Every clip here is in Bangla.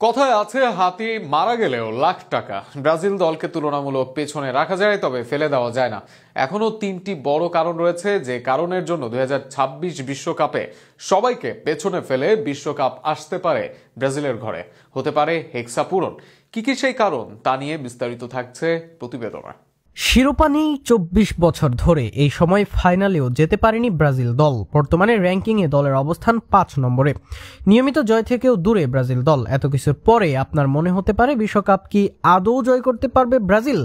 কথায় আছে হাতি মারা গেলেও লাখ টাকা। ব্রাজিল দলকে তুলনামূলক পেছনে রাখা যায়, তবে ফেলে দেওয়া যায় না। এখনো তিনটি বড় কারণ রয়েছে যে কারণের জন্য 2026 বিশ্বকাপে সবাইকে পেছনে ফেলে বিশ্বকাপ আসতে পারে ব্রাজিলের ঘরে। হতে পারে হেক্সা পূরণ। কি সেই কারণ তা নিয়ে বিস্তারিত থাকছে প্রতিবেদনে। শিরোপা নেই 24 বছর ধরে, এই সময় ফাইনালেও যেতে পারেনি ব্রাজিল দল। বর্তমানে র্যাঙ্কিংয়ে দলের অবস্থান 5 নম্বরে। নিয়মিত জয় থেকেও দূরে ব্রাজিল দল। এত কিছুর পরে আপনার মনে হতে পারে বিশ্বকাপ কি আদৌ জয় করতে পারবে ব্রাজিল?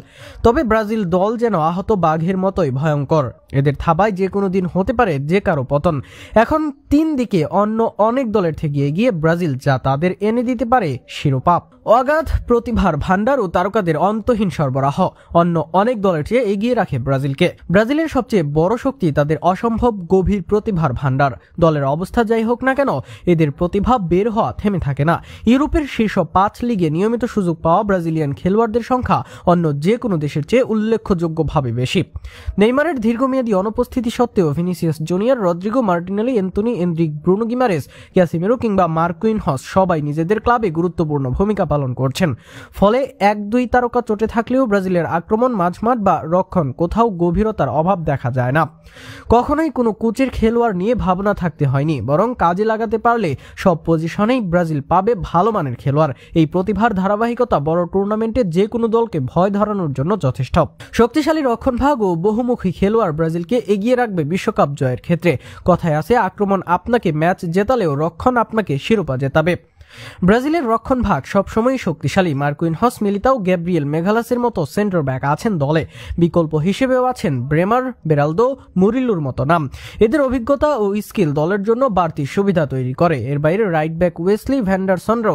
তবে ব্রাজিল দল যেন আহত বাঘের মতোই ভয়ঙ্কর। এদের থাবায় যে কোনো দিন হতে পারে যে কারো পতন। এখন 3 দিকে অন্য অনেক দলের থেকে এগিয়ে ব্রাজিল, যা তাদের এনে দিতে পারে শিরোপা। অগাধ প্রতিভার ভান্ডার ও তারকাদের অন্তহীন সরবরাহ অন্য অনেক দলের চেয়ে এগিয়ে রাখে ব্রাজিলকে। ব্রাজিলের সবচেয়ে বড় শক্তি তাদের অসম্ভব গভীর প্রতিভার ভান্ডার। দলের অবস্থা যাই হোক না কেন, এদের প্রতিভা বের হওয়া থেমে থাকে না। ইউরোপের শীর্ষ 5 লিগে নিয়মিত সুযোগ পাওয়া ব্রাজিলিয়ান খেলোয়াড়দের সংখ্যা অন্য যে কোনো দেশের চেয়ে উল্লেখযোগ্যভাবে বেশি। নেইমারের দীর্ঘমেয়াদী অনুপস্থিতি সত্ত্বেও Vinicius Junior, Rodrygo, Martinelli, Antony, Endrick, Bruno Guimaraes, Casemiro কিংবা মার্কুইনহস সবাই নিজেদের ক্লাবে গুরুত্বপূর্ণ ভূমিকা পালন করছেন। ফলে 1-2 তারকা চটে থাকলেও ব্রাজিলের আক্রমণ, মাঝমাঠ বা রক্ষণ কোথাও গভীরতার অভাব দেখা যায় না। কখনোই কোনো কোচের খেলোয়াড় নিয়ে ভাবনা থাকতে হয়নি, বরং কাজে লাগাতে পারলে সব পজিশনেই ব্রাজিল পাবে ভালো মানের খেলোয়াড়। এই প্রতিভার ধারাবাহিকতা বড় টুর্নামেন্টে যে কোনো দলকে ভয় ধরানোর জন্য যথেষ্ট। শক্তিশালী রক্ষণভাগ ও বহুমুখী খেলোয়াড় ব্রাজিলকে এগিয়ে রাখবে বিশ্বকাপ জয়ের ক্ষেত্রে। কথায় আছে, আক্রমণ আপনাকে ম্যাচ জেতালেও রক্ষণ আপনাকে শিরোপা জেতাবে। ব্রাজিলের রক্ষণভাগ সবসময় শক্তিশালী। মার্কুইনহস, মিলিতাও, গ্যাব্রিয়েল মেগালাসের মতো সেন্টার ব্যাক আছেন দলে। বিকল্প হিসেবেও আছেন ব্রেমার, বেরালদো, মুরিলুর মতো নাম। এদের অভিজ্ঞতা ও স্কিল দলের জন্য বাড়তি সুবিধা তৈরি করে। এর বাইরে রাইট ব্যাক ওয়েসলি ভ্যান্ডারসনরাও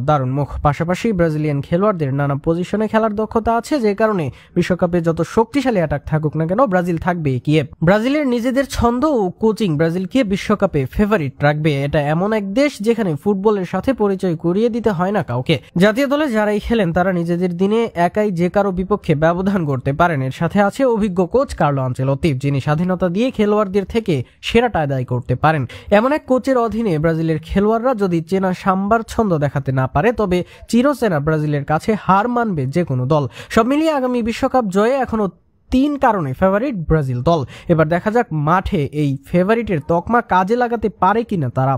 দারুণ মুখ। পাশাপাশি ব্রাজিলিয়ান খেলোয়াড়দের নানা পজিশনে খেলার দক্ষতা আছে, যে কারণে বিশ্বকাপে যত শক্তিশালী অ্যাটাক থাকুক না কেন, ব্রাজিল থাকবে এগিয়ে। ব্রাজিলের নিজেদের ছন্দ ও কোচিং ব্রাজিলকে বিশ্বকাপে ফেভারিট রাখবে। এটা এমন এক দেশ যেখানে ফুটবলের সাথে পরিচয় করিয়ে দিতে হয় না কাউকে। জাতীয় দলে যারাই খেলেন তারা নিজেদের দিনে একাই যে কারো বিপক্ষে ব্যবধান করতে পারেন। এর সাথে আছে অভিজ্ঞ কোচ কার্লো আনচেলত্তি, যিনি স্বাধীনতা দিয়ে খেলোয়াড়দের থেকে সেরাটা আদায় করতে পারেন। এমন এক কোচের অধীনে ব্রাজিলের খেলোয়াড়রা যদি চেনা সাম্বার ছন্দ দেখাতে না পারে, তবে চিরচেনা ব্রাজিলের কাছে হার মানবে যে কোনো দল। সব মিলিয়ে আগামী বিশ্বকাপ জয়ে এখনো 3 কারণে ফেভারিট ব্রাজিল দল। এবার দেখা যাক মাঠে এই ফেভারিটের তকমা কাজে লাগাতে পারে কিনা তারা।